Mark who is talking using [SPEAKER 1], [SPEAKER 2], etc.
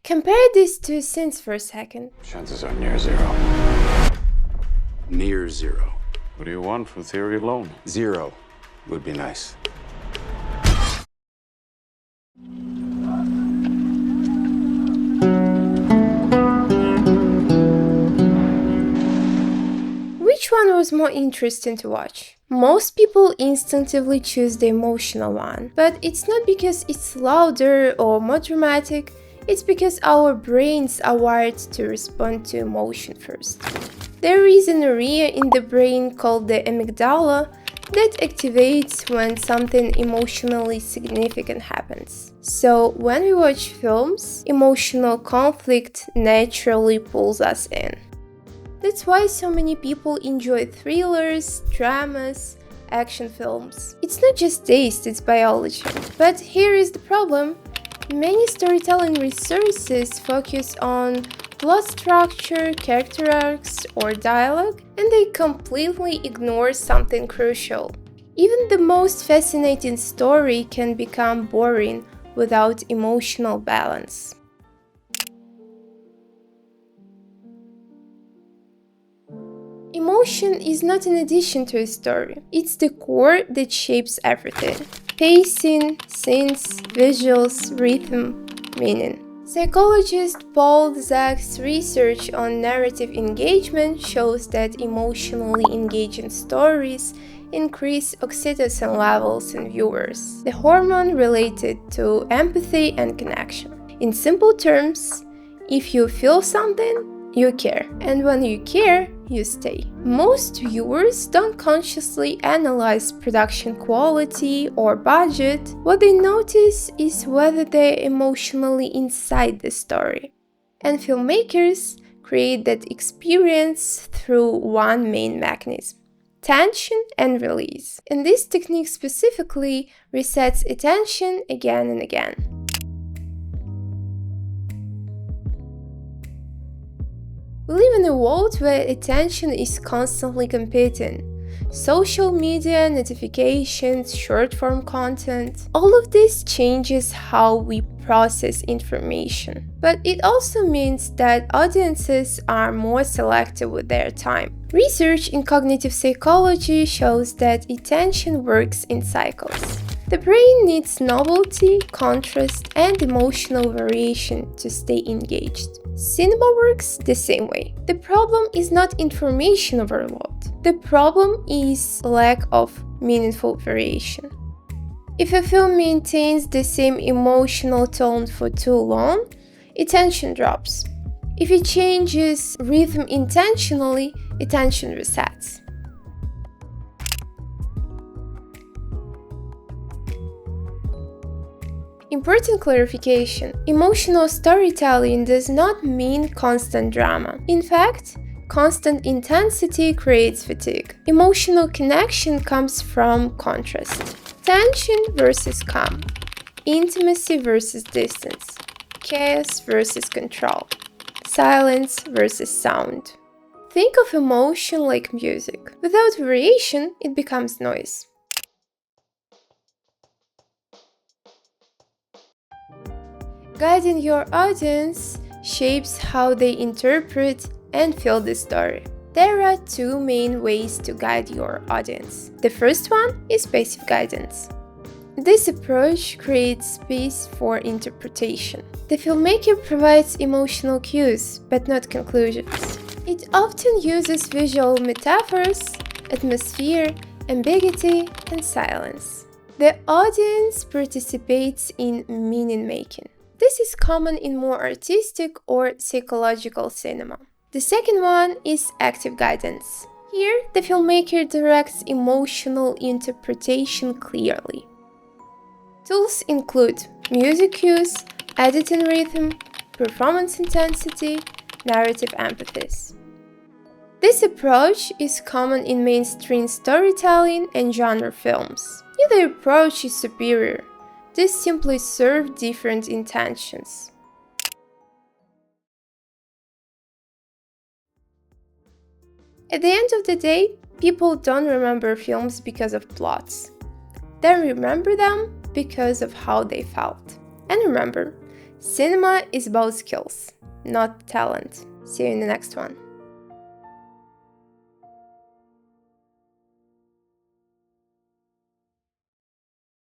[SPEAKER 1] Compare these two scenes for a second.
[SPEAKER 2] Chances are near zero.
[SPEAKER 3] Near zero.
[SPEAKER 2] What do you want for theory alone?
[SPEAKER 3] Zero would be nice.
[SPEAKER 1] Which one was more interesting to watch? Most people instinctively choose the emotional one, but it's not because it's louder or more dramatic, it's because our brains are wired to respond to emotion first. There is an area in the brain called the amygdala that activates when something emotionally significant happens. So when we watch films, emotional conflict naturally pulls us in. That's why so many people enjoy thrillers, dramas, action films. It's not just taste, it's biology. But here is the problem. Many storytelling resources focus on plot structure, character arcs, or dialogue, and they completely ignore something crucial. Even the most fascinating story can become boring without emotional balance. Emotion is not an addition to a story, it's the core that shapes everything. Pacing, scenes, visuals, rhythm, meaning. Psychologist Paul Zach's research on narrative engagement shows that emotionally engaging stories increase oxytocin levels in viewers, the hormone related to empathy and connection. In simple terms, if you feel something, you care, and when you care, you stay. Most viewers don't consciously analyze production quality or budget. What they notice is whether they're emotionally inside the story. And filmmakers create that experience through one main mechanism: tension and release. And this technique specifically resets attention again and again. We live in a world where attention is constantly competing. Social media, notifications, short-form content, all of this changes how we process information. But it also means that audiences are more selective with their time. Research in cognitive psychology shows that attention works in cycles. The brain needs novelty, contrast, and emotional variation to stay engaged. Cinema works the same way. The problem is not information overload. The problem is lack of meaningful variation. If a film maintains the same emotional tone for too long, attention drops. If it changes rhythm intentionally, attention resets. Important clarification: emotional storytelling does not mean constant drama. In fact, constant intensity creates fatigue. Emotional connection comes from contrast. Tension versus calm. Intimacy versus distance. Chaos versus control. Silence versus sound. Think of emotion like music. Without variation, it becomes noise. Guiding your audience shapes how they interpret and feel the story. There are two main ways to guide your audience. The first one is passive guidance. This approach creates space for interpretation. The filmmaker provides emotional cues, but not conclusions. It often uses visual metaphors, atmosphere, ambiguity, and silence. The audience participates in meaning-making. This is common in more artistic or psychological cinema. The second one is active guidance. Here, the filmmaker directs emotional interpretation clearly. Tools include music cues, editing rhythm, performance intensity, narrative emphasis. This approach is common in mainstream storytelling and genre films. Neither approach is superior. These simply serve different intentions. At the end of the day, people don't remember films because of plots. They remember them because of how they felt. And remember, Cinema is about skills, not talent. See you in the next one.